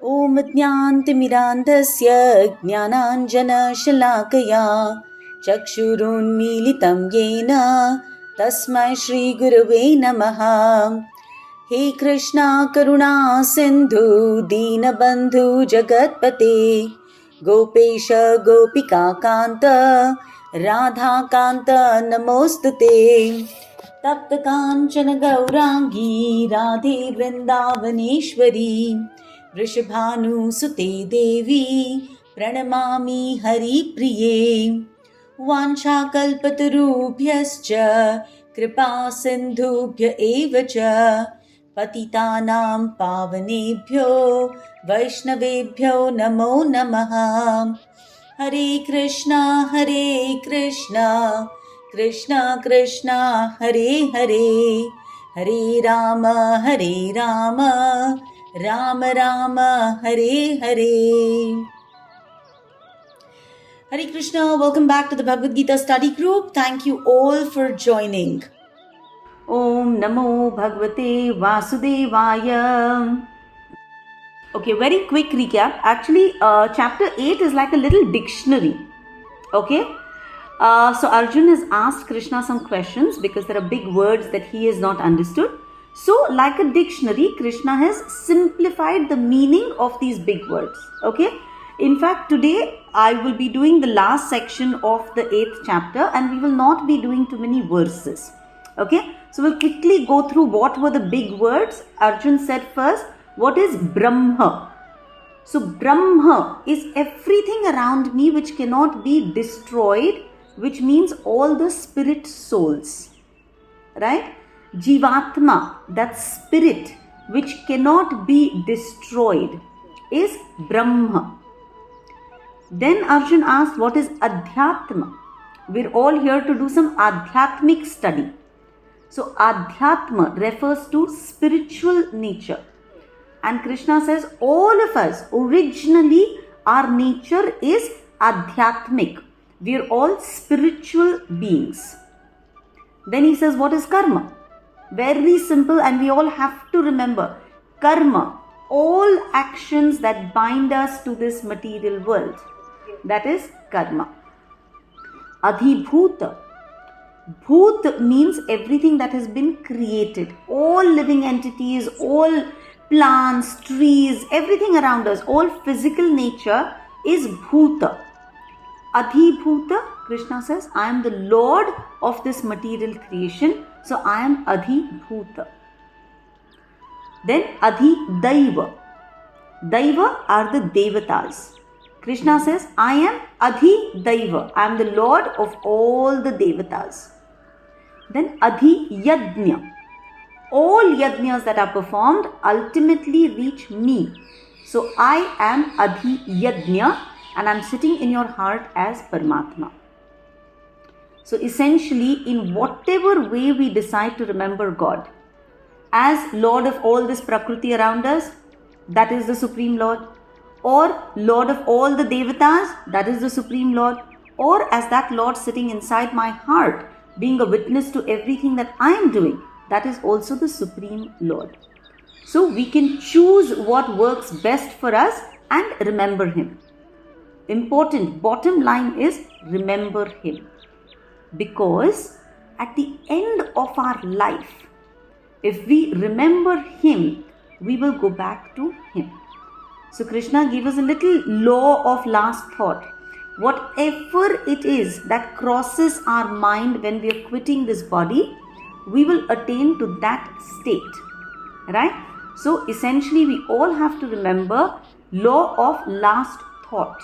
ॐ ज्ञानतिमिरान्धस्य ज्ञानाञ्जनशलाकया चक्षुरुन्मीलितं येन तस्मै श्रीगुरवे नमः। हे कृष्णा करुणा सिन्धु दीनबन्धु जगत्पते गोपेश गोपिकान्त राधाकान्त नमोऽस्तुते। तप्तकाञ्चन गौराङ्गी राधे वृन्दावनेश्वरी वृषभानुसुते देवी प्रणमामि हरिप्रिये। वाञ्छाकल्पतरुभ्यश्च कृपासिन्धुभ्य एव च पतितानां पावनेभ्यो वैष्णवेभ्यो नमो नमः। हरे कृष्णा कृष्ण कृष्ण हरे हरे, हरे Ram Ram Ram Hare Hare. Hare Krishna, welcome back to the Bhagavad Gita study group. Thank you all for joining. Om Namo Bhagavate Vasudevaya. Okay, very quick recap. Actually, chapter 8 is like a little dictionary. Okay, so Arjuna has asked Krishna some questions because there are big words that he has not understood. So, like a dictionary, Krishna has simplified the meaning of these big words. Okay. In fact, today I will be doing the last section of the 8th chapter and we will not be doing too many verses. Okay. So, we'll quickly go through what were the big words. Arjun said first, what is Brahma? So, Brahma is everything around me which cannot be destroyed, which means all the spirit souls. Right? Jivatma, that spirit which cannot be destroyed, is Brahma. Then Arjun asked, what is Adhyatma? We're all here to do some Adhyatmic study. So Adhyatma refers to spiritual nature. And Krishna says, all of us, originally, our nature is Adhyatmic. We're all spiritual beings. Then he says, what is Karma? Very simple, and we all have to remember karma, all actions that bind us to this material world, that is karma. Adhibhuta, bhut means everything that has been created, all living entities, all plants, trees, everything around us, all physical nature is bhuta. Adhibhuta, Krishna says, I am the Lord of this material creation. So I am Adhibhuta. Then Adhidaiva. Daiva are the Devatas. Krishna says, I am Adhidaiva. I am the Lord of all the Devatas. Then Adhiyajna. All yajnas that are performed ultimately reach me. So I am Adhiyajna and I am sitting in your heart as Paramatma. So essentially, in whatever way we decide to remember God as Lord of all this Prakriti around us, that is the Supreme Lord, or Lord of all the Devatas, that is the Supreme Lord, or as that Lord sitting inside my heart, being a witness to everything that I am doing, that is also the Supreme Lord. So we can choose what works best for us and remember Him. Important, bottom line is remember Him. Because at the end of our life, if we remember Him, we will go back to Him. So Krishna gave us a little law of last thought. Whatever it is that crosses our mind when we are quitting this body, we will attain to that state. Right? So essentially we all have to remember law of last thought.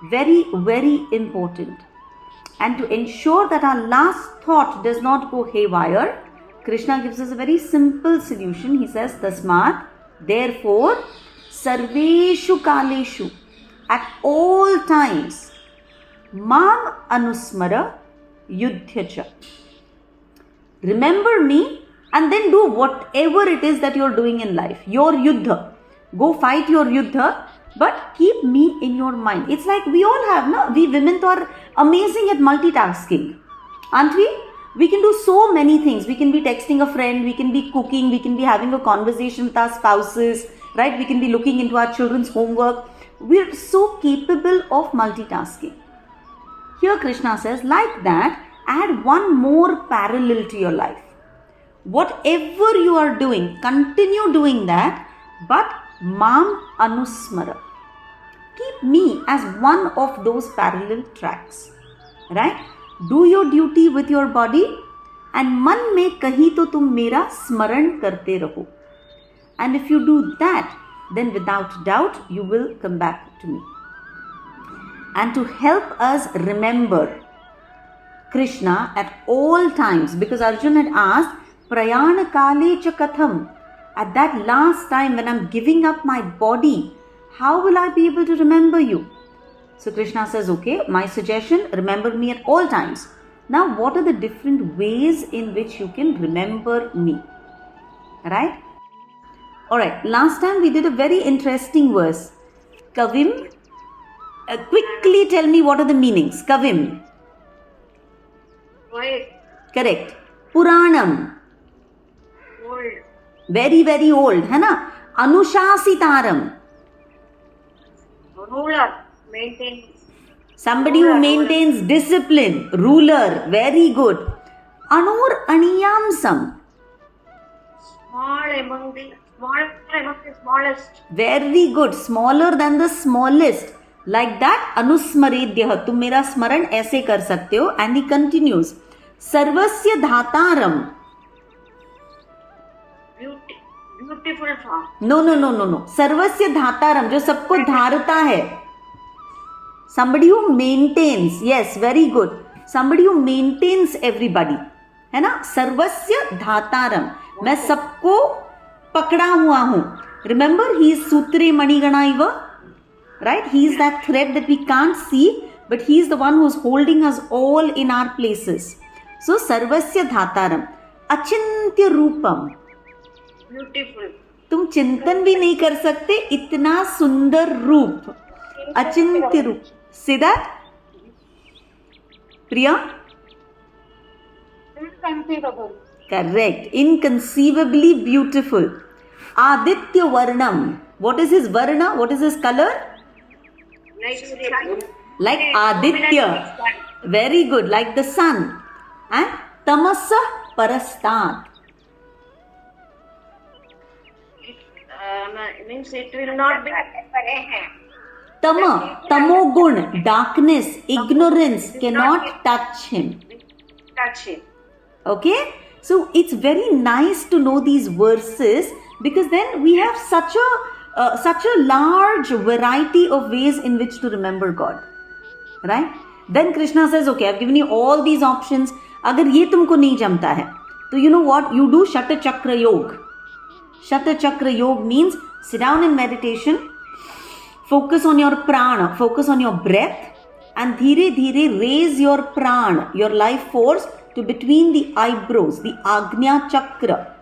Very, very important. And to ensure that our last thought does not go haywire, Krishna gives us a very simple solution. He says, Tasmat, therefore, Sarveshu Kaleshu, at all times, Mam Anusmara Yudhyacha. Remember me and then do whatever it is that you're doing in life. Your Yuddha. Go fight your Yuddha. But keep me in your mind. It's like we all have, no? We women are amazing at multitasking, aren't we? We can do so many things. We can be texting a friend, we can be cooking, we can be having a conversation with our spouses, right? We can be looking into our children's homework. We're so capable of multitasking. Here Krishna says, like that, add one more parallel to your life. Whatever you are doing, continue doing that, but mam anusmara. Keep me as one of those parallel tracks, right? Do your duty with your body, and man mein kahi to tum mera smaran karte raho. And if you do that, then without doubt you will come back to me. And to help us remember Krishna at all times, because Arjuna had asked, Prayana kale cha katham, at that last time when I'm giving up my body, how will I be able to remember you? So Krishna says, okay, my suggestion, remember me at all times. Now, what are the different ways in which you can remember me? Right? Alright, last time we did a very interesting verse. Kavim. Quickly tell me what are the meanings. Kavim. Old. Correct. Puranam. Old. Very, very old. है ना? Anushasitaram. Ruler. Maintain. Somebody who maintains discipline. Ruler. Very good. Anur Aniyamsam. Small among the smallest. Very good. Smaller than the smallest. Like that, Anusmaredyah. तुम मेरा स्मरण ऐसे कर सकते हो. And he continues. Sarvasya Dhataram. Beautiful form. No. Sarvasya Dhataram. जो सबको धारता है. Somebody who maintains. Yes, very good. Somebody who maintains everybody. है ना? Sarvasya Dhataram. मैं सबको पकड़ा हुआ हूँ. Remember, he is Sutre Manigana Iva. Right? He is that thread that we can't see, but he is the one who is holding us all in our places. So, Sarvasya Dhataram. Achintya Rupam. Beautiful. तुम चिंतन भी नहीं कर सकते इतना सुंदर रूप. अचिंत्य रूप. Say that? Priya? Inconceivable. Correct. Inconceivably beautiful. Aditya Varnam. What is his Varna? What is his color? Like Aditya. Very good. Like the sun. And Tamasa Parastat. Means it will not be. Tamogun, darkness, ignorance cannot touch him. Touch him. Okay? So it's very nice to know these verses, because then we have such a large variety of ways in which to remember God. Right? Then Krishna says, okay, I've given you all these options. Agar ye tumko nahi jamta hai, so you know what? You do Shata Chakra Yoga. Shata Chakra Yoga means sit down in meditation, focus on your prana, focus on your breath, and dhire dhire raise your prana, your life force, to between the eyebrows, the Agnya Chakra.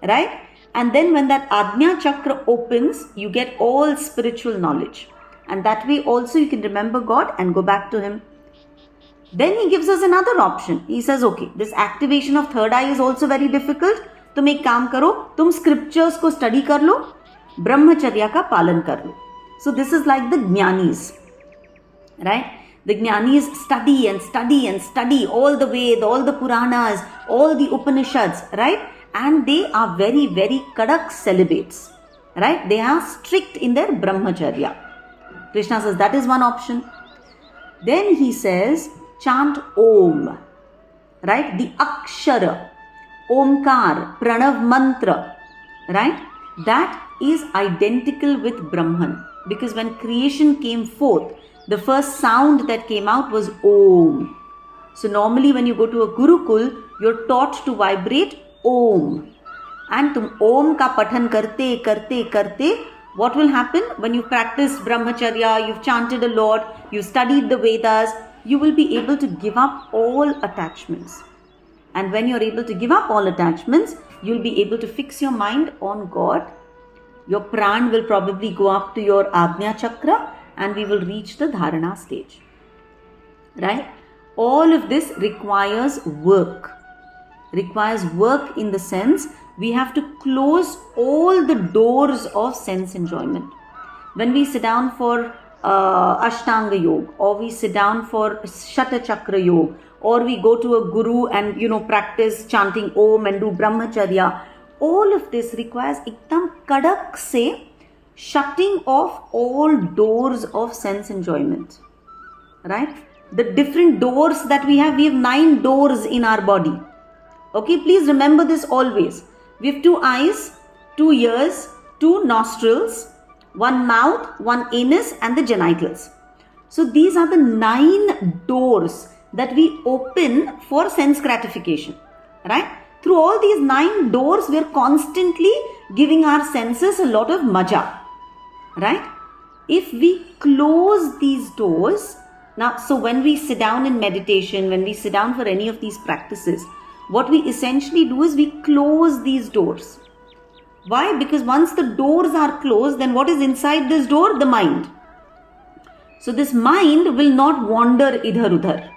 Right? And then when that Agnya Chakra opens, you get all spiritual knowledge. And that way also you can remember God and go back to Him. Then he gives us another option. He says, okay, this activation of third eye is also very difficult. तुम एक काम करो, तुम scriptures को study कर लो, ब्रह्मचर्या का पालन कर लो. So this is like the Jnanis. Right? The Jnanis study and study and study all the Ved, all the Puranas, all the Upanishads, right? And they are very, very kadak celibates, right? They are strict in their brahmacharya. Krishna says that is one option. Then he says, chant Om, right? The Akshara, Omkar, Pranav Mantra, right? That is identical with Brahman, because when creation came forth, the first sound that came out was Om. So normally when you go to a Gurukul, you're taught to vibrate Om. And tum Om ka pathan karte, karte, karte, what will happen? When you practice brahmacharya, you've chanted a lot, you've studied the Vedas, you will be able to give up all attachments. And when you're able to give up all attachments, you'll be able to fix your mind on God. Your pran will probably go up to your Agnya Chakra, and we will reach the Dharana stage. Right? All of this requires work. Requires work in the sense we have to close all the doors of sense enjoyment. When we sit down for Ashtanga Yoga, or we sit down for Shata Chakra Yoga, or we go to a guru and practice chanting Om and do Brahmacharya, all of this requires ekdam kadak se shutting off all doors of sense enjoyment. Right? The different doors that we have 9 doors in our body. Okay, please remember this always. We have 2 eyes, 2 ears, 2 nostrils, 1 mouth, 1 anus, and the genitals. So these are the 9 doors that we open for sense gratification. Right? Through all these 9 doors, we are constantly giving our senses a lot of maja. Right? If we close these doors, now, so when we sit down in meditation, when we sit down for any of these practices, what we essentially do is we close these doors. Why? Because once the doors are closed, then what is inside this door? The mind. So this mind will not wander idhar udhar.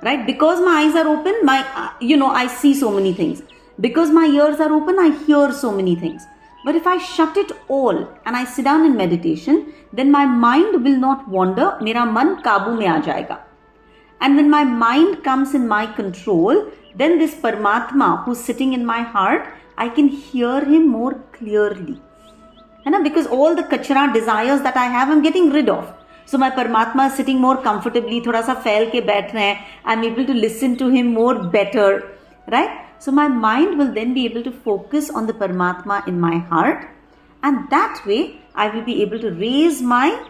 Right? Because my eyes are open, I see so many things. Because my ears are open, I hear so many things. But if I shut it all and I sit down in meditation, then my mind will not wander. Mera man kabu mein aa jayega. And when my mind comes in my control, then this Paramatma who's sitting in my heart, I can hear him more clearly. Because all the kachra desires that I have, I'm getting rid of. So my Paramatma is sitting more comfortably, thoda sa phail ke baith rahe hain. I'm able to listen to him more better. Right? So my mind will then be able to focus on the Paramatma in my heart, and that way I will be able to raise my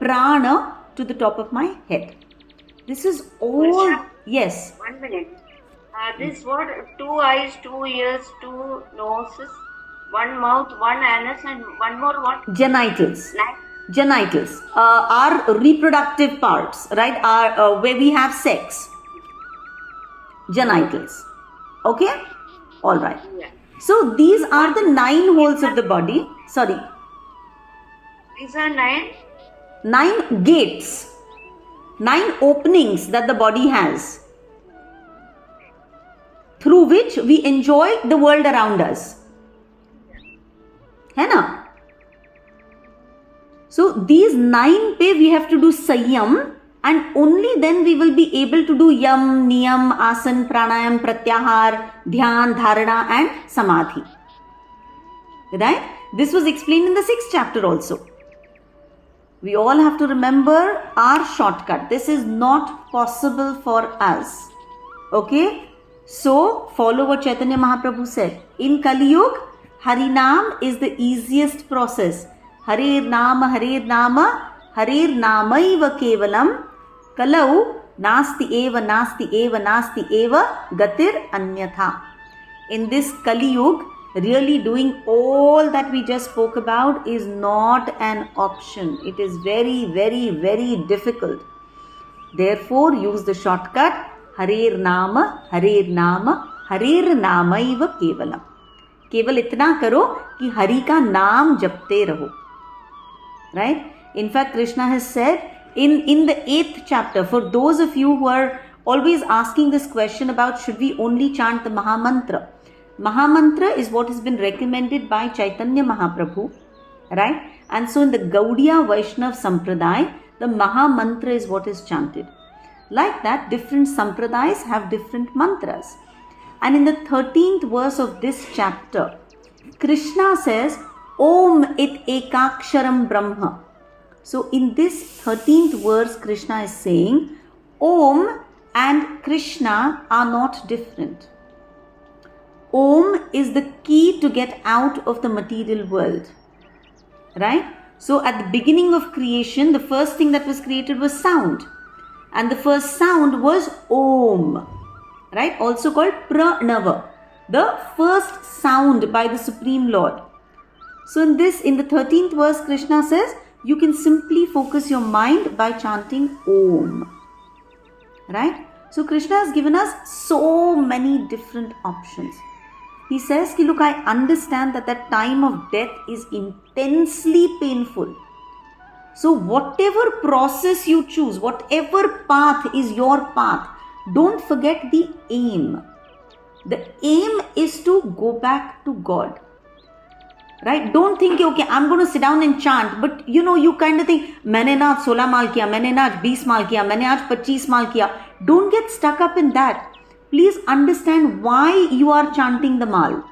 prana to the top of my head. This is all. Varsha, Yes. 1 minute. This what? 2 eyes, 2 ears, 2 noses, 1 mouth, 1 anus, and 1 more what? Genitals. Nine. Genitals are reproductive parts, right? Are where we have sex. Genitals. Okay? All right. Yeah. So these are the 9 holes of the body. Sorry. These are 9. 9 gates. 9 openings that the body has, through which we enjoy the world around us. है ना? So these 9 pe we have to do Sanyam, and only then we will be able to do Yam, Niyam, Asan, Pranayam, Pratyahar, Dhyan, Dharana and Samadhi. Right? This was explained in the 6th chapter also. We all have to remember our shortcut. This is not possible for us. Okay? So, follow what Chaitanya Mahaprabhu said. In Kali Yuga, Harinam is the easiest process. Harir Nama, Harir Namaiva Kevalam, Kalau Nasti Eva, Nasti Eva, Nasti Eva, Gatir Anyatha. In this Kali Yuga, really doing all that we just spoke about is not an option. It is very, very, very difficult. Therefore, use the shortcut Harir Nama, Harir Nama, Harir Namaiva Kevalam. केवल इतना करो कि हरि का नाम जपते रहो. Right? In fact, Krishna has said in the 8th chapter, for those of you who are always asking this question about should we only chant the Mahamantra. Mahamantra is what has been recommended by Chaitanya Mahaprabhu. Right? And so in the Gaudiya Vaishnav Sampradaya, the Mahamantra is what is chanted. Like that, different Sampradayas have different mantras. And in the 13th verse of this chapter, Krishna says, Om it ekaksharam brahma. So in this 13th verse, Krishna is saying, Om and Krishna are not different. Om is the key to get out of the material world. Right? So at the beginning of creation, the first thing that was created was sound. And the first sound was Om. Right? Also called Pranava. The first sound by the Supreme Lord. So in the 13th verse, Krishna says, you can simply focus your mind by chanting Om. Right? So Krishna has given us so many different options. He says, look, I understand that that time of death is intensely painful. So whatever process you choose, whatever path is your path, don't forget the aim. The aim is to go back to God. Right? Don't think, okay, I'm going to sit down and chant. But you kind of think, मैंने ना 16 माल किया, मैंने ना 20 माल किया, मैंने आज 25 माल किया. Don't get stuck up in that. Please understand why you are chanting the mal.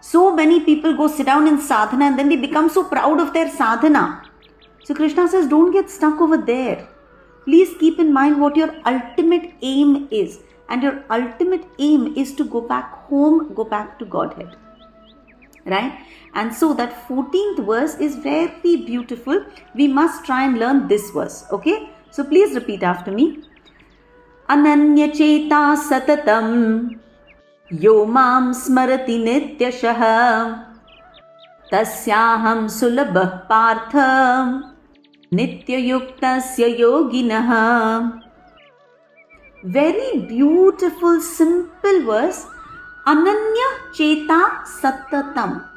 So many people go sit down in sadhana and then they become so proud of their sadhana. So Krishna says, don't get stuck over there. Please keep in mind what your ultimate aim is. And your ultimate aim is to go back home, go back to Godhead. Right? And so that 14th verse is very beautiful. We must try and learn this verse. Okay? So please repeat after me. Ananya cheta satatam yo mam smarati nityashah tasyaham sulabah partha nityayuktasya yoginah. Very beautiful, simple verse. Ananya cheta satatam.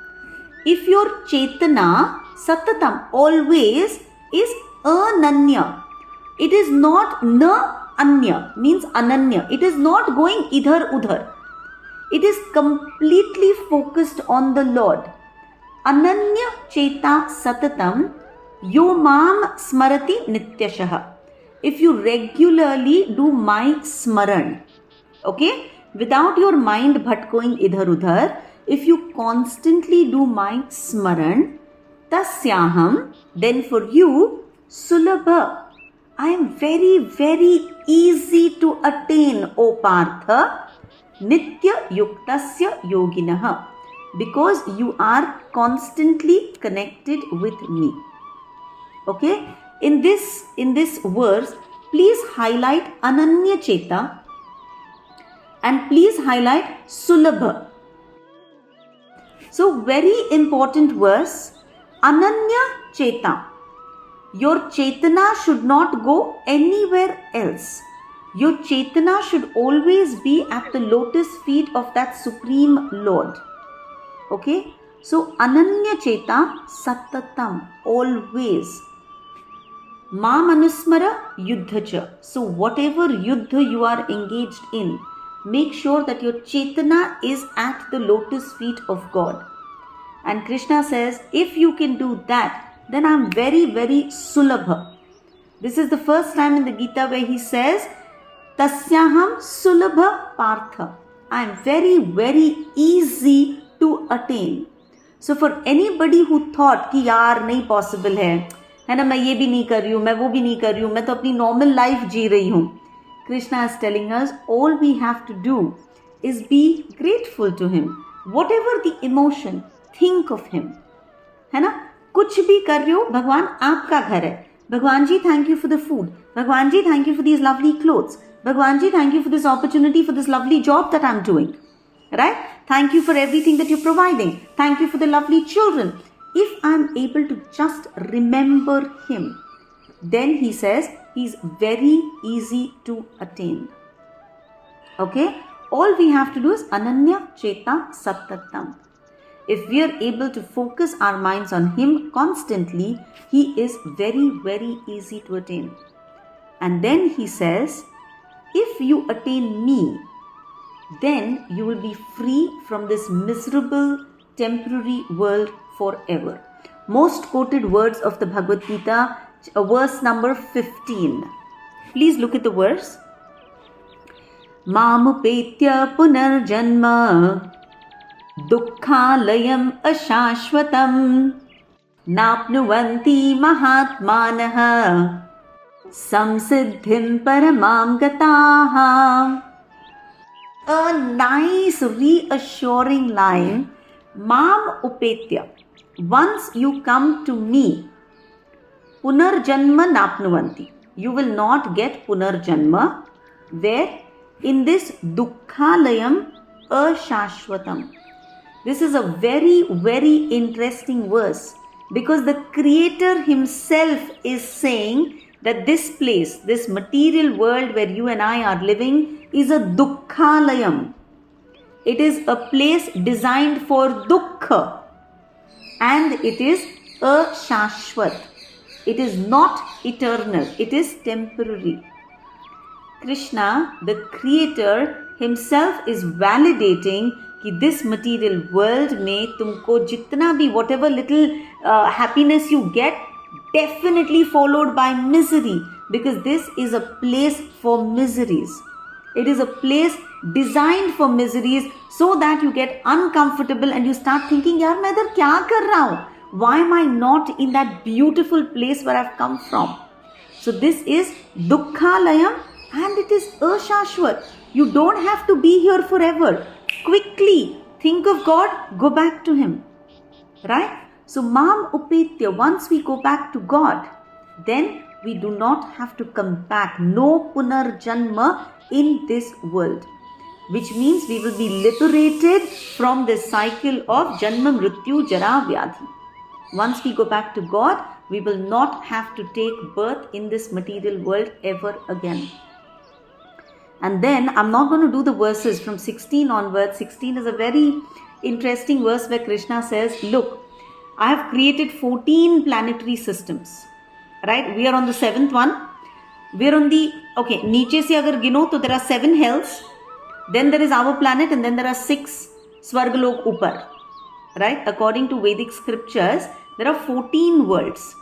If your chetana, satatam, always is ananya. It is not na anya, means ananya. It is not going idhar udhar. It is completely focused on the Lord. Ananya cheta satatam yo mam smarati nityashah. If you regularly do my smaran, okay, without your mind bhatkoing idhar udhar, if you constantly do my smaran, tasyaham, then for you, sulabha, I am very, very easy to attain, O Partha, nitya yuktasya yoginah, because you are constantly connected with me. Okay? In this verse, please highlight Ananya Cheta and please highlight Sulabha. So very important verse, Ananya Cheta. Your Chetana should not go anywhere else. Your Chetana should always be at the lotus feet of that Supreme Lord. Okay? So Ananya Cheta Satatam, always. Ma manusmara yuddhacha. So whatever yuddha you are engaged in, make sure that your chetana is at the lotus feet of God. And Krishna says, if you can do that, then I am very, very sulabha. This is the first time in the Gita where he says, Tasyaham sulabha partha. I am very, very easy to attain. So for anybody who thought कि यार नहीं possible है ना, मैं ये भी नहीं कर रही हूँ, मैं वो भी नहीं कर रही हूँ, मैं तो अपनी normal life जी रही हूँ. Krishna is telling us all we have to do is be grateful to him. Whatever the emotion, think of him. है ना? कुछ भी कर रहे हो, भगवान आपका घर है. भगवान जी, thank you for the food. भगवान जी, thank you for these lovely clothes. भगवान जी, thank you for this opportunity, for this lovely job that I'm doing. Right? Thank you for everything that you're providing. Thank you for the lovely children. If I'm able to just remember him, then he says he's very easy to attain. Okay? All we have to do is Ananya Cheta Satatam. If we are able to focus our minds on him constantly, he is very, very easy to attain. And then he says, if you attain me, then you will be free from this miserable, temporary world forever. Most quoted words of the Bhagavad Gita, verse number 15. Please look at the verse. Mamupetya punarjanma dukkhalayam ashashvatam napnuvanti mahatmanaha samsiddhim paramam gataha. A nice reassuring line. Mam upetya. Once you come to me, punarjanma napnuvanti. You will not get punarjanma. Where? In this dukkhalayam ashashvatam. This is a very, very interesting verse, because the Creator himself is saying that this place, this material world where you and I are living, is a dukkhalayam. It is a place designed for dukkha, and it is a shashvat. It is not eternal, it is temporary. Krishna, the Creator, himself is validating कि this material world में तुमको जितना भी whatever little happiness you get, definitely followed by misery, because this is a place for miseries. It is a place designed for miseries, so that you get uncomfortable and you start thinking, यार मैं इधर क्या कर रहा हूँ? Why am I not in that beautiful place where I've come from? So this is dukkhalayam, and it is ashashvat. You don't have to be here forever. Quickly think of God, go back to Him. Right? So mam upitya, once we go back to God, then we do not have to come back. No punarjanma in this world. Which means we will be liberated from this cycle of janma, mrityu, jara, vyadhi. Once we go back to God, we will not have to take birth in this material world ever again. And then I'm not going to do the verses from 16 onwards. 16 is a very interesting verse where Krishna says, look, I have created 14 planetary systems. Right? We are on the 7th one. We are on the, okay, niche se agar gino, to there are 7 hells. Then there is our planet, and then there are 6 Svargalok upar. Right? According to Vedic scriptures, there are 14 worlds.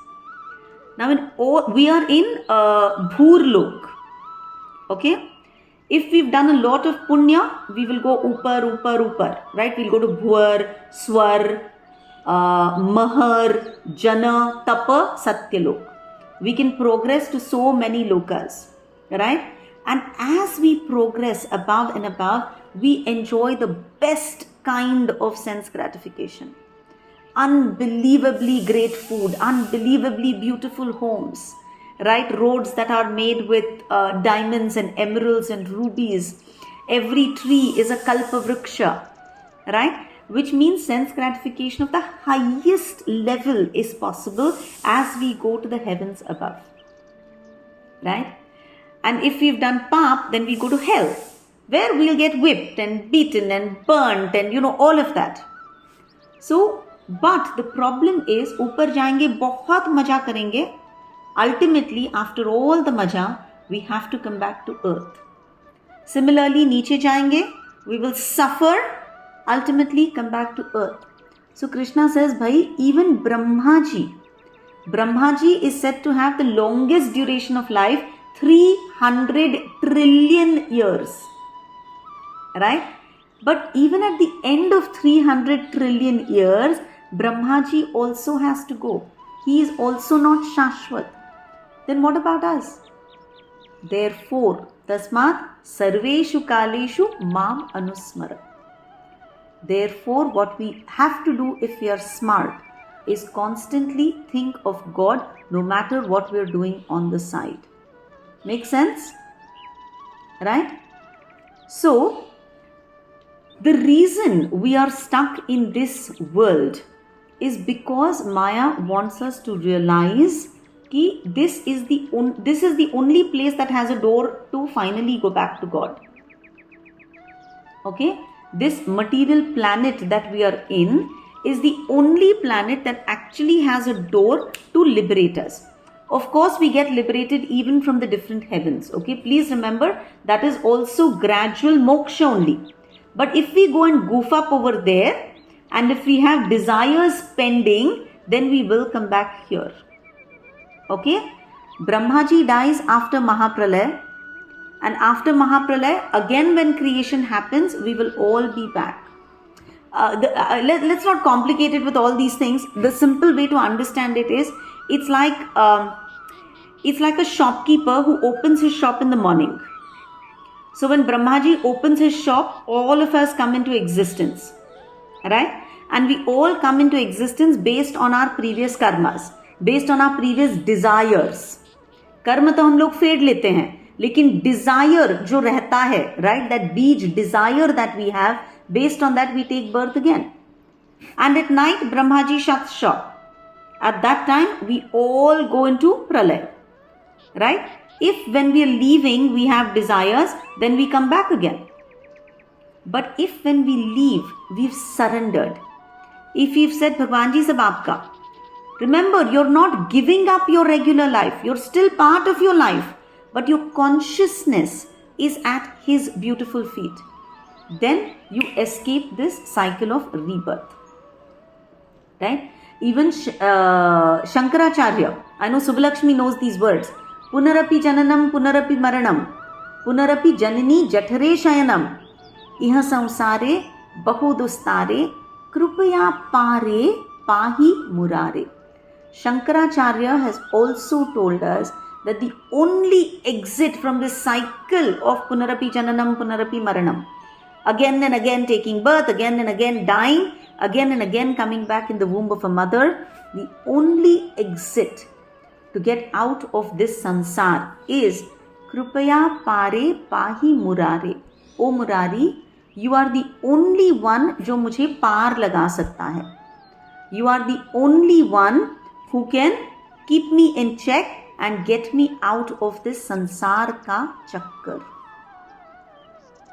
Now, we are in Bhurlok. Okay? If we've done a lot of punya, we will go upar. Right? We'll go to Bhur, Swar, Mahar, Jana, Tapa, Satyalok. We can progress to so many lokas. Right? And as we progress above and above, we enjoy the best kind of sense gratification. Unbelievably great food, unbelievably beautiful homes, right? Roads that are made with diamonds and emeralds and rubies. Every tree is a kalpavriksha, right? Which means sense gratification of the highest level is possible as we go to the heavens above, right? And if we've done pap, then we go to hell, where we'll get whipped and beaten and burnt and all of that. So, but the problem is, ऊपर जाएंगे बहुत मजा करेंगे. Ultimately, after all the maja, we have to come back to earth. Similarly, नीचे जाएंगे, we will suffer, ultimately come back to earth. So Krishna says, bhai, even Brahmaji is said to have the longest duration of life, 300 trillion years. Right? But even at the end of 300 trillion years, Brahmaji also has to go. He is also not Shashwat. Then what about us? Therefore, tasmat sarveshu kaleshu mam anusmara. Therefore, what we have to do if we are smart is constantly think of God no matter what we are doing on the side. Make sense? Right? So, the reason we are stuck in this world is because Maya wants us to realize that this is the only place that has a door to finally go back to God. Okay? This material planet that we are in is the only planet that actually has a door to liberate us. Of course, we get liberated even from the different heavens. Okay? Please remember, that is also gradual moksha only. But if we go and goof up over there, and if we have desires pending, then we will come back here. Okay? Brahmaji dies after Mahapralaya. And after Mahapralaya, again when creation happens, we will all be back. Let's not complicate it with all these things. The simple way to understand it is, it's like a shopkeeper who opens his shop in the morning. So when Brahmaji opens his shop, all of us come into existence. Right? And we all come into existence based on our previous karmas, based on our previous desires. Karma तो हम लोग fade लेते हैं, लेकिन desire जो रहता है, right? That beej, desire that we have, based on that we take birth again. And at night, Brahmaji shuts shop. At that time, we all go into pralaya. Right? If when we are leaving, we have desires, then we come back again. But if when we leave, we've surrendered. If we've said, Bhagwanji sab aapka. Remember, you're not giving up your regular life. You're still part of your life. But your consciousness is at his beautiful feet. Then you escape this cycle of rebirth. Right? Even Shankaracharya, I know Subbalakshmi knows these words. Punarapi jananam, punarapi maranam, punarapi janini jathare shayanam, iha samsare bahudustare, krupaya pare pahi murare. Shankaracharya has also told us that the only exit from this cycle of punarapi jananam, punarapi maranam, again and again taking birth, again and again dying, again and again coming back in the womb of a mother, the only exit to get out of this sansar is krupaya pare pahi murare. O Murari, you are the only one jo mujhe paar laga sakta hai. You are the only one who can keep me in check and get me out of this sansar ka chakkar.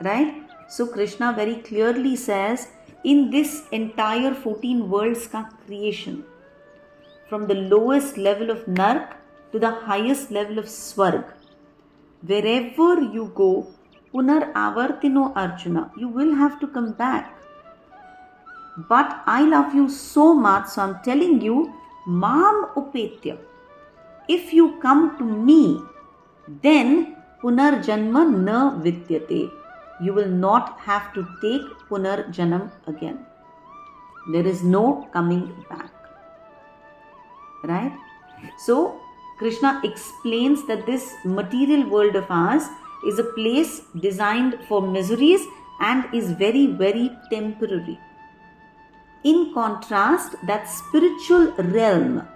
Right? So Krishna very clearly says, in this entire 14 worlds ka creation, from the lowest level of Nark to the highest level of Swarg, wherever you go, Punar Avartino Arjuna, you will have to come back. But I love you so much, so I'm telling you, Mam Upetya, if you come to me, then Punar Janma na Vidyate. You will not have to take Punar Janam again. There is no coming back. Right? So, Krishna explains that this material world of ours is a place designed for miseries and is very, very temporary. In contrast, that spiritual realm,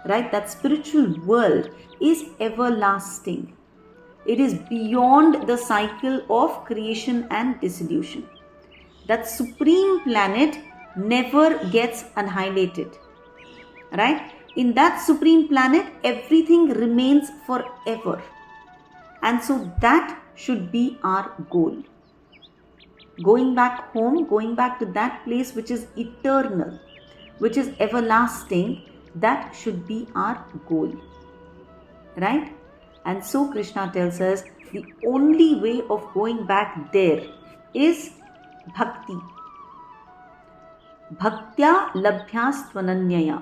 right, that spiritual world is everlasting. It is beyond the cycle of creation and dissolution. That supreme planet never gets annihilated. Right? In that supreme planet, everything remains forever. And so that should be our goal. Going back home, going back to that place which is eternal, which is everlasting, that should be our goal. Right? And so Krishna tells us the only way of going back there is bhakti. Bhaktya labhyas tvananyaya.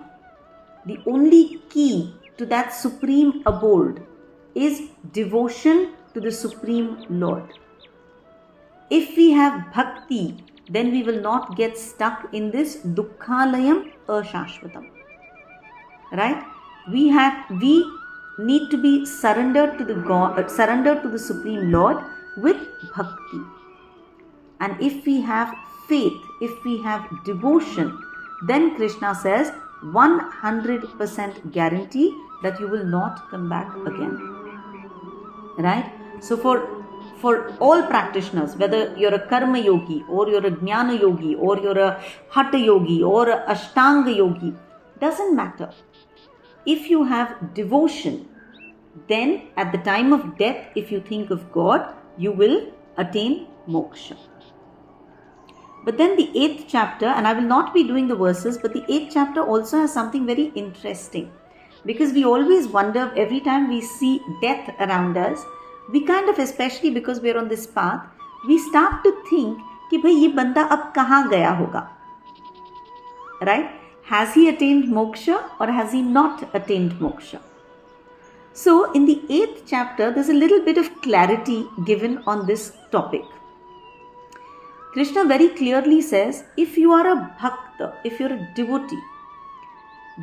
The only key to that supreme abode is devotion to the Supreme Lord. If we have bhakti, then we will not get stuck in this dukkhalayam ashashvatam. Right? We need to be surrendered to the God, surrendered to the Supreme Lord with bhakti. And if we have faith, if we have devotion, then Krishna says 100% guarantee that you will not come back again. Right? So for all practitioners, whether you're a karma yogi or you're a jnana yogi or you're a hatha yogi or a ashtanga yogi, doesn't matter. If you have devotion, then at the time of death, if you think of God, you will attain moksha. But then the 8th chapter, and I will not be doing the verses, but the 8th chapter also has something very interesting. Because we always wonder, every time we see death around us, we kind of, especially because we are on this path, we start to think कि भाई ये बंदा अब कहाँ गया होगा. Right? Has he attained moksha or has he not attained moksha? So in the 8th chapter, there's a little bit of clarity given on this topic. Krishna very clearly says, if you are a bhakta, if you're a devotee,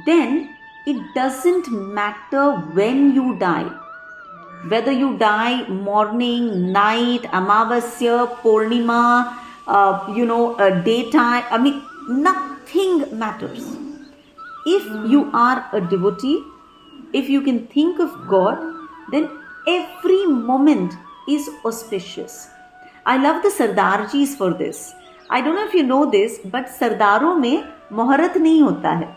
then it doesn't matter when you die. Whether you die morning, night, amavasya, purnima, daytime, nothing matters. If you are a devotee, if you can think of God, then every moment is auspicious. I love the Sardarjis for this. I don't know if you know this, but Sardaron mein muhurat nahi hota hai.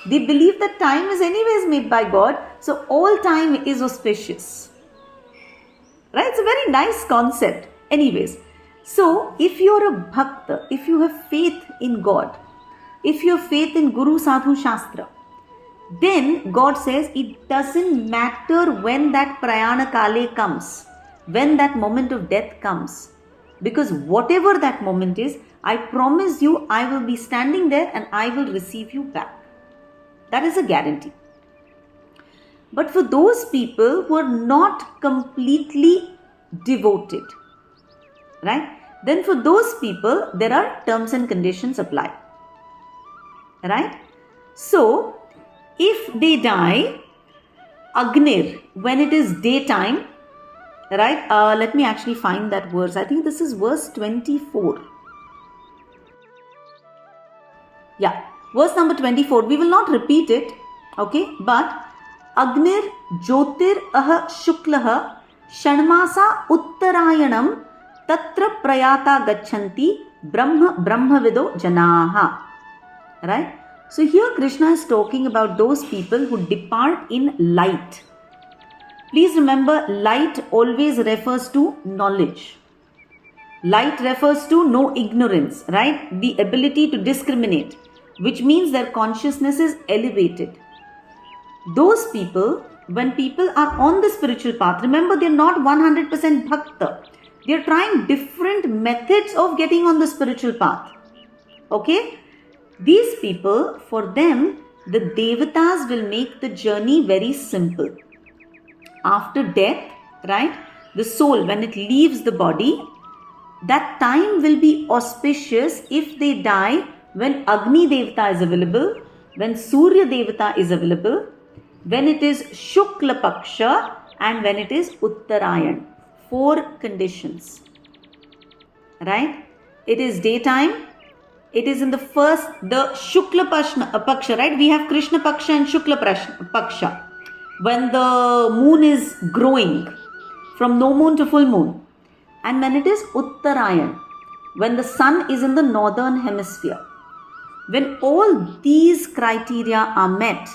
They believe that time is anyways made by God, so all time is auspicious. Right? It's a very nice concept. Anyways, so if you're a bhakta, if you have faith in God, if you have faith in Guru, Sadhu, Shastra, then God says it doesn't matter when that prayana kale comes. when that moment of death comes. Because whatever that moment is, I promise you, I will be standing there and I will receive you back. That is a guarantee. But for those people who are not completely devoted, right? Then for those people, there are terms and conditions apply. Right? So, if they die, Agnir, when it is daytime, right? Let me actually find that verse. I think this is verse 24. Yeah, verse number 24. We will not repeat it, okay? But Agnir Jyotir Aha Shuklaha Shanmasa Uttarayanam Tatra Prayata Gachanti Brahmavido Janaha. Right? So here Krishna is talking about those people who depart in light. Please remember, light always refers to knowledge. Light refers to no ignorance, right? The ability to discriminate, which means their consciousness is elevated. Those people, when people are on the spiritual path, remember they're not 100% bhakta. They're trying different methods of getting on the spiritual path. Okay? These people, for them, the devatas will make the journey very simple. After death, right, the soul, when it leaves the body, that time will be auspicious if they die when Agni Devata is available, when Surya Devata is available, when it is Shukla Paksha, and when it is Uttarayan. 4 conditions. Right? It is daytime. It is in the Shukla Paksha, right? We have Krishna Paksha and Shukla Paksha. When the moon is growing from no moon to full moon. And when it is Uttarayan, when the sun is in the northern hemisphere. When all these criteria are met,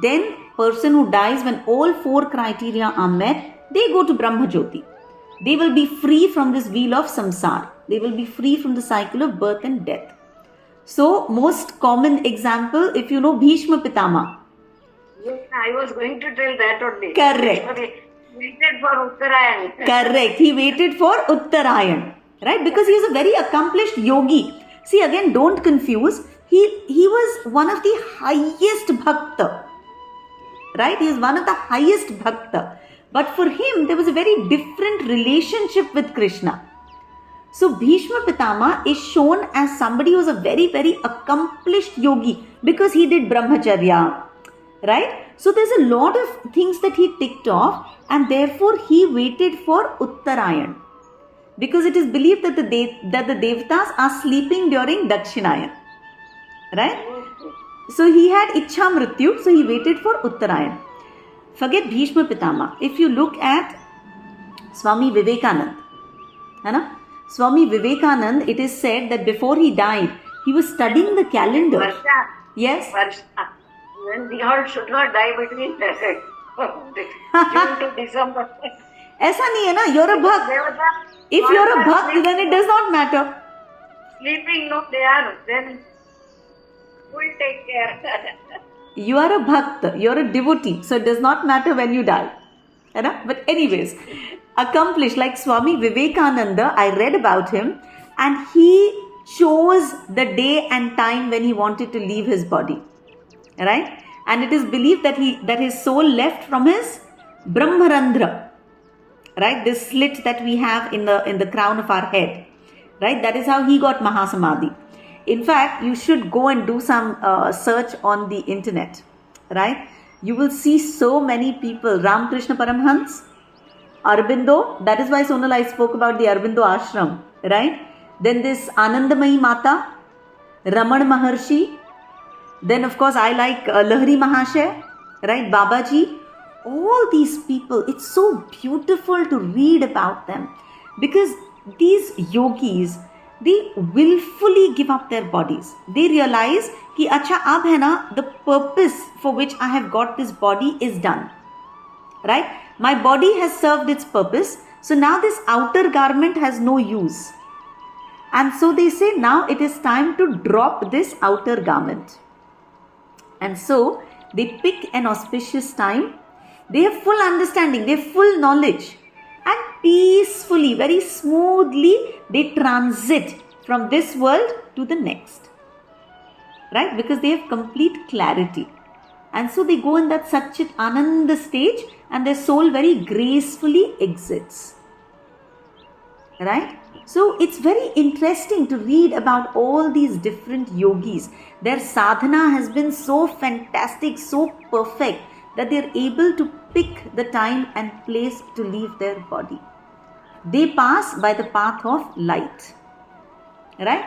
then person who dies when all 4 criteria are met, they go to Brahma Jyoti. They will be free from this wheel of samsara. They will be free from the cycle of birth and death. So, most common example, if you know Bhishma Pitama. Yes, I was going to tell that only. Correct. He waited for Uttarayan. Correct. He waited for Uttarayan. Right? Because he is a very accomplished yogi. See, again, don't confuse. He was one of the highest bhakta. Right? He is one of the highest bhakta. But for him, there was a very different relationship with Krishna. So, Bhishma Pitama is shown as somebody who is a very, very accomplished yogi because he did brahmacharya. Right? So, there's a lot of things that he ticked off and therefore he waited for Uttarayan. Because it is believed that the devatas are sleeping during Dakshinayan. Right? So, he had Ichha Mrityu, so he waited for Uttarayan. Forget Bhishma Pitama. If you look at Swami Vivekananda, Swami Vivekananda, it is said that before he died, he was studying the calendar. Varsha. Yes. Varsha. When we all should not die between June to December. ऐसा नहीं है ना, you're a bhakt. If you're a bhakt, then it does not matter. Sleeping, no, they are. Then we'll take care. You are a bhakt, you're a devotee, so it does not matter when you die. But anyways, accomplished like Swami Vivekananda, I read about him and he chose the day and time when he wanted to leave his body. Right? And it is believed that his soul left from his Brahmarandhra. Right? This slit that we have in the crown of our head. Right? That is how he got Mahasamadhi. In fact, you should go and do some search on the internet. Right? You will see so many people. Ramakrishna Paramhans, Aurobindo. That is why Sonal I spoke about the Aurobindo ashram. Right? Then this Anandamayi Mata, Raman Maharshi. Then of course I like Lahari Mahashay, right? Babaji. All these people, it's so beautiful to read about them because these yogis, they willfully give up their bodies. They realize कि अच्छा अब है ना, the purpose for which I have got this body is done. Right? My body has served its purpose. So now this outer garment has no use. And so they say now it is time to drop this outer garment. And so they pick an auspicious time. They have full understanding, they have full knowledge. And peacefully, very smoothly, they transit from this world to the next. Right? Because they have complete clarity. And so they go in that Satchit Ananda stage and their soul very gracefully exits. Right? So it's very interesting to read about all these different yogis. Their sadhana has been so fantastic, so perfect, that they're able to pick the time and place to leave their body. They pass by the path of light. Right?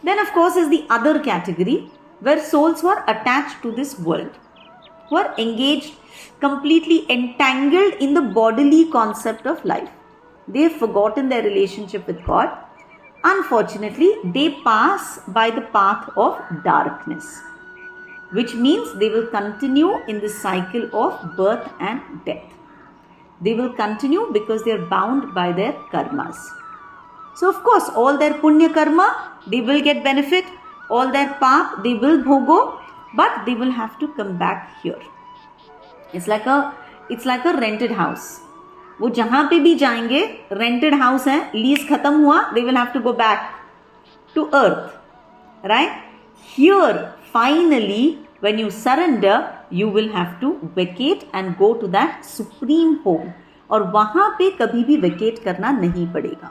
Then of course is the other category, where souls who are attached to this world, who are engaged, completely entangled in the bodily concept of life. They have forgotten their relationship with God. Unfortunately, they pass by the path of darkness, which means they will continue in the cycle of birth and death. They will continue because they are bound by their karmas. So of course, all their punya karma, they will get benefit. All their path, they will bhogo, but they will have to come back here. It's like a rented house. वो जहाँ पे भी जाएंगे, rented house है, lease खत्म हुआ, they will have to go back to earth. Right? Here, finally, when you surrender, you will have to vacate and go to that supreme home. और वहाँ पे कभी भी vacate करना नहीं पड़ेगा.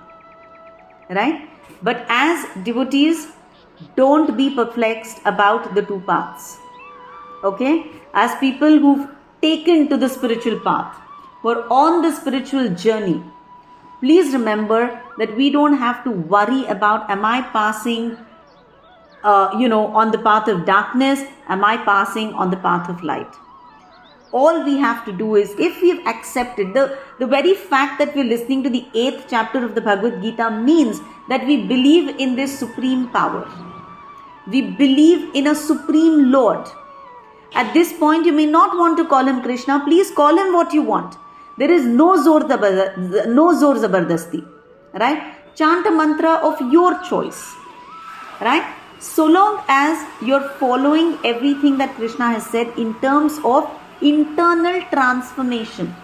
Right? But as devotees, don't be perplexed about the two paths. Okay? As people who've taken to the spiritual path, who are on the spiritual journey, please remember that we don't have to worry about, am I passing on the path of darkness? Am I passing on the path of light? All we have to do is, if we've accepted the very fact that we're listening to the 8th chapter of the Bhagavad Gita means that we believe in this supreme power. We believe in a supreme Lord. At this point, you may not want to call him Krishna. Please call him what you want. There is no zor zabardasti. Right? Chant a mantra of your choice. Right? So long as you're following everything that Krishna has said in terms of internal transformation,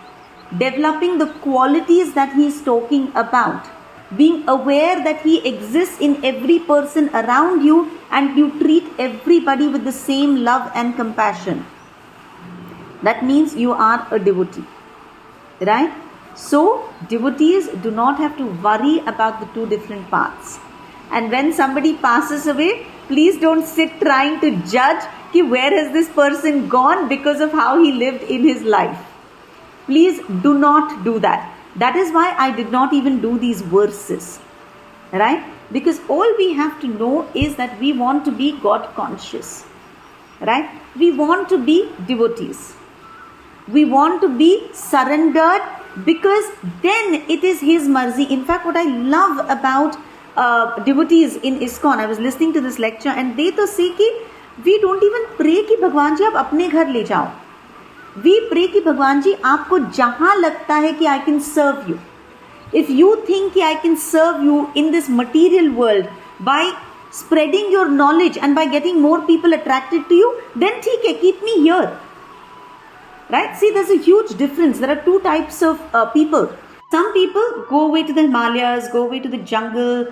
developing the qualities that he is talking about, being aware that he exists in every person around you, and you treat everybody with the same love and compassion. That means you are a devotee. Right? So, devotees do not have to worry about the two different paths. And when somebody passes away, please don't sit trying to judge ki where has this person gone because of how he lived in his life. Please do not do that. That is why I did not even do these verses. Right? Because all we have to know is that we want to be God conscious. Right? We want to be devotees. We want to be surrendered, because then it is his marzi. In fact, what I love about devotees in ISKCON, I was listening to this lecture and they to say ki we don't even pray ki Bhagwan ji aap apne ghar le jao. We pray ki Bhagwan ji aapko jahan lagta hai ki I can serve you. If you think ki I can serve you in this material world by spreading your knowledge and by getting more people attracted to you, then theek hai, keep me here. Right? See, there's a huge difference. There are two types of people. Some people go away to the Himalayas, go away to the jungle,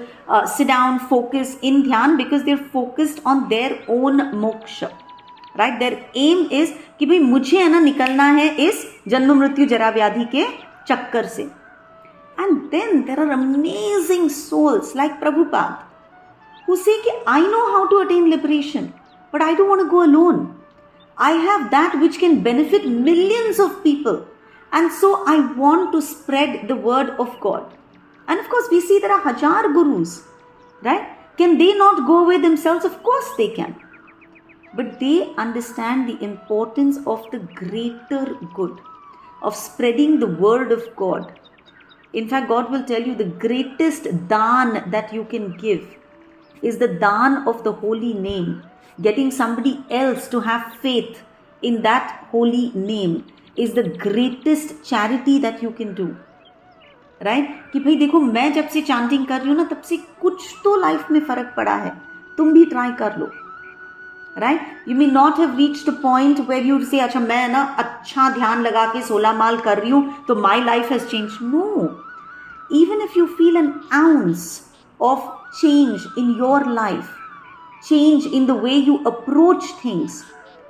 sit down, focus in dhyan because they're focused on their own moksha. Right? Their aim is कि भाई मुझे है ना निकलना है इस जन्म मृत्यु जरा व्याधि के चक्कर से. And then there are amazing souls like Prabhupada who say कि I know how to attain liberation, but I don't want to go alone. I have that which can benefit millions of people. And so I want to spread the word of God. And of course, we see there are hajar gurus. Right? Can they not go away themselves? Of course they can. But they understand the importance of the greater good, of spreading the word of God. In fact, God will tell you the greatest daan that you can give is the daan of the holy name. Getting somebody else to have faith in that holy name is the greatest charity that you can do. Right? कि भाई देखो मैं जब से chanting कर रही हूँ ना तब से कुछ तो life में फर्क पड़ा है. तुम भी try कर लो. Right? You may not have reached a point where you say अच्छा मैं ना अच्छा ध्यान लगा के 16 माल कर रही हूँ तो my life has changed. No. even if you feel an ounce of change in your life, change in the way you approach things,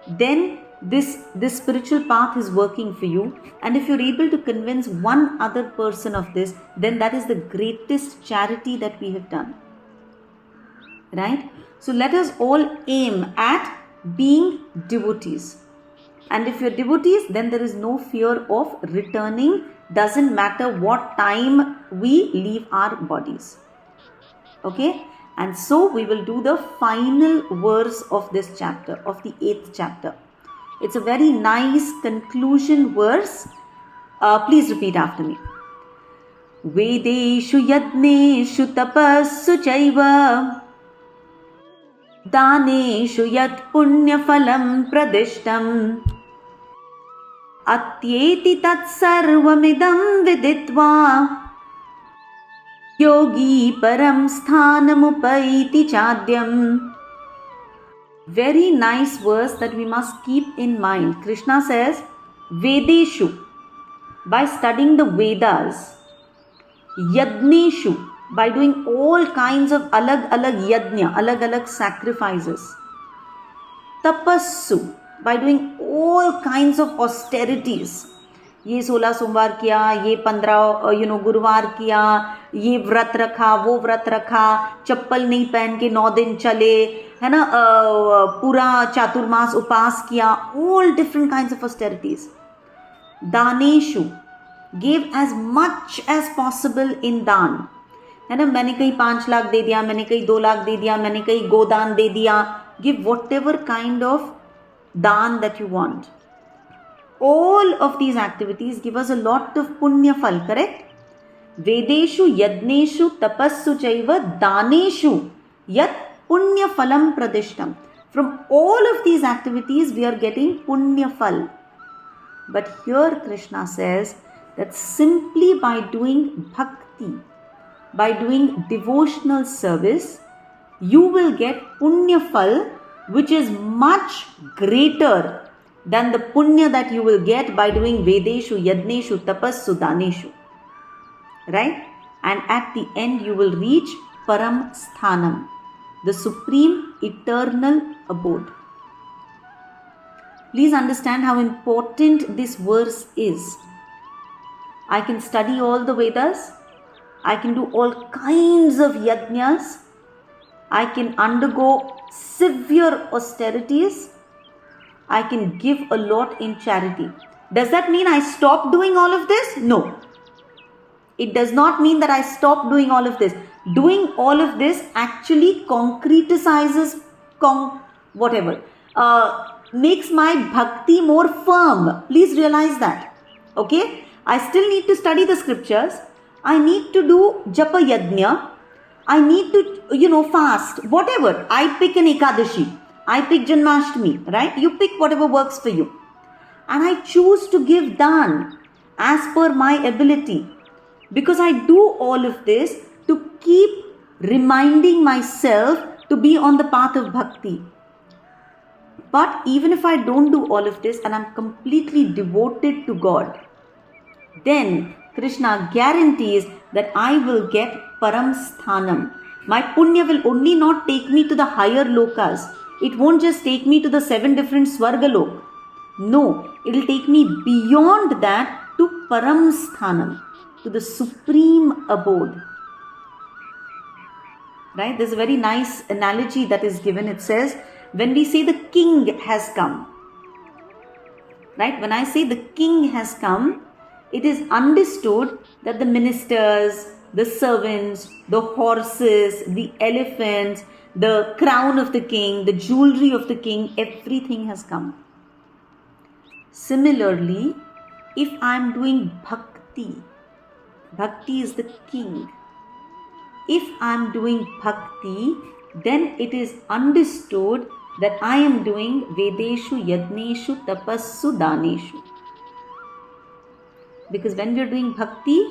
then this spiritual path is working for you. And if you're able to convince one other person of this, then that is the greatest charity that we have done. Right? So let us all aim at being devotees. And if you're devotees, then there is no fear of returning. Doesn't matter what time we leave our bodies. Okay? And so we will do the final verse of this chapter, of the 8th chapter. It's a very nice conclusion verse. Please repeat after me. Vedeshu yadneshu tapassu chaiva daneshu yat punya phalam pradishtam atyeti tat sarvamidam viditva yogi param sthanamupaiti chadyam. Very nice verse that we must keep in mind. Krishna says, Vedeshu, by studying the Vedas, Yadneshu, by doing all kinds of alag yadnya, alag sacrifices, Tapassu, by doing all kinds of austerities. ये 16 सोमवार किया, ये 15 गुरुवार किया, ये व्रत रखा, वो व्रत रखा, चप्पल नहीं पहन के 9 दिन चले, है ना, पूरा चातुर्मास उपास किया, all different kinds of austerities. दानेशु, gave as much as possible in दान, है ना, मैंने कहीं 5 लाख दे दिया, मैंने कहीं 2 लाख दे दिया, मैंने कहीं गोदान दे दिया. Give whatever kind of दान that you want. All of these activities give us a lot of punya phal, correct? Vedeshu yadneshu tapassu chaiva daneshu yat punya phalam pradishtam. From all of these activities we are getting punya phal. But here Krishna says that simply by doing bhakti, by doing devotional service, you will get punya phal, which is much greater than the punya that you will get by doing Vedeshu, Yadneshu, Tapassu, Daneshu. Right? And at the end you will reach Param Sthanam, the supreme eternal abode. Please understand how important this verse is. I can study all the Vedas. I can do all kinds of yajnas. I can undergo severe austerities. I can give a lot in charity. Does that mean I stop doing all of this? No. It does not mean that I stop doing all of this. Doing all of this actually concretizes, makes my bhakti more firm. Please realize that. Okay? I still need to study the scriptures. I need to do japa yajna. I need to, fast. Whatever. I pick an Ekadashi. I pick Janmashtami, right? You pick whatever works for you. And I choose to give dhan as per my ability. Because I do all of this to keep reminding myself to be on the path of bhakti. But even if I don't do all of this and I'm completely devoted to God, then Krishna guarantees that I will get Param Sthanam. My punya will only not take me to the higher lokas. It won't just take me to the 7 different Swargalok. No, it will take me beyond that to Param Sthanam, to the supreme abode. Right? There's a very nice analogy that is given. It says, when we say the king has come, right? When I say the king has come, it is understood that the ministers, the servants, the horses, the elephants, the crown of the king, the jewelry of the king, everything has come. Similarly, if I am doing bhakti, bhakti is the king. If I am doing bhakti, then it is understood that I am doing Vedeshu, Yadneshu, Tapassu, Daneshu. Because when we are doing bhakti,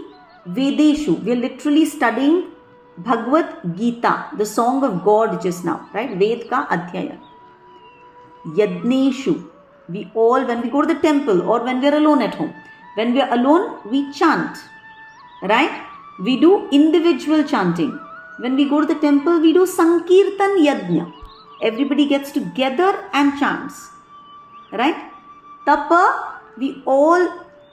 Vedeshu, we are literally studying Bhagavad Gita, the song of God just now, right? Ved ka adhyaya. Yadneshu, when we go to the temple or when we are alone at home, when we are alone, we chant, right? We do individual chanting. When we go to the temple, we do Sankirtan Yajna. Everybody gets together and chants. Right? Tapa, we all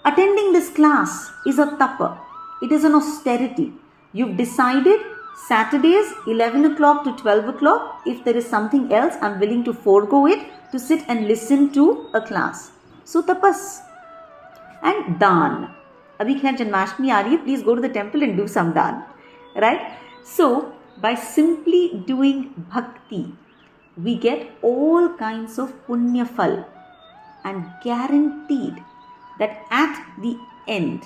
attending this class is a tapa. It is an austerity. You've decided Saturdays 11 o'clock to 12 o'clock. If there is something else, I'm willing to forego it to sit and listen to a class. So tapas. And dan. Abhi kya Janmashtami aa rahi hai, please go to the temple and do some dan. Right? So, by simply doing bhakti, we get all kinds of punya phal, and guaranteed that at the end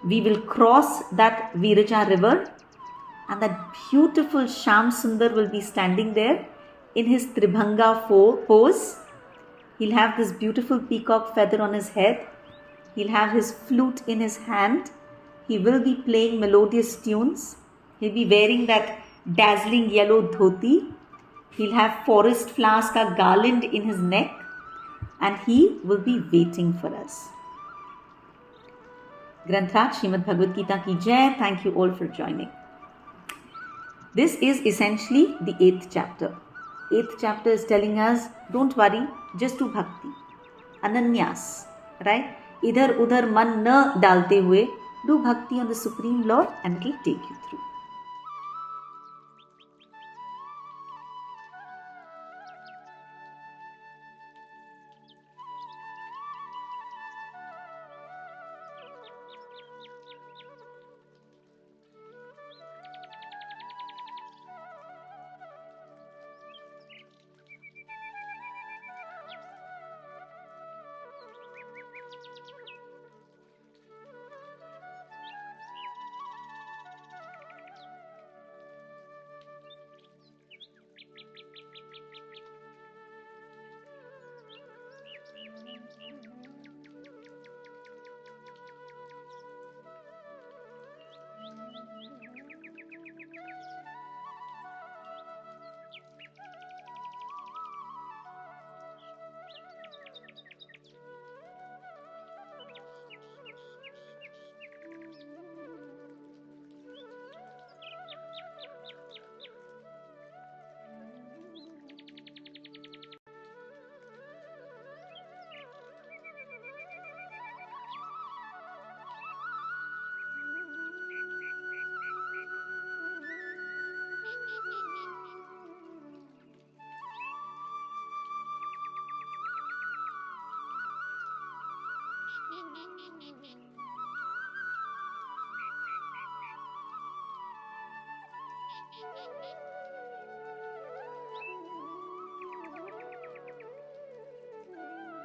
we will cross that Viraja river and that beautiful Shyam Sundar will be standing there in his Tribhanga pose. He'll have this beautiful peacock feather on his head. He'll have his flute in his hand. He will be playing melodious tunes. He'll be wearing that dazzling yellow dhoti. He'll have forest flowers ka garland in his neck. And he will be waiting for us. Granthraj Srimad Bhagavad Gita ki jai. Thank you all for joining. This is essentially the 8th chapter. 8th chapter is telling us, don't worry, just do bhakti. Ananyas, right? Idhar udhar man na dalte hue, do bhakti on the Supreme Lord and it will take you through.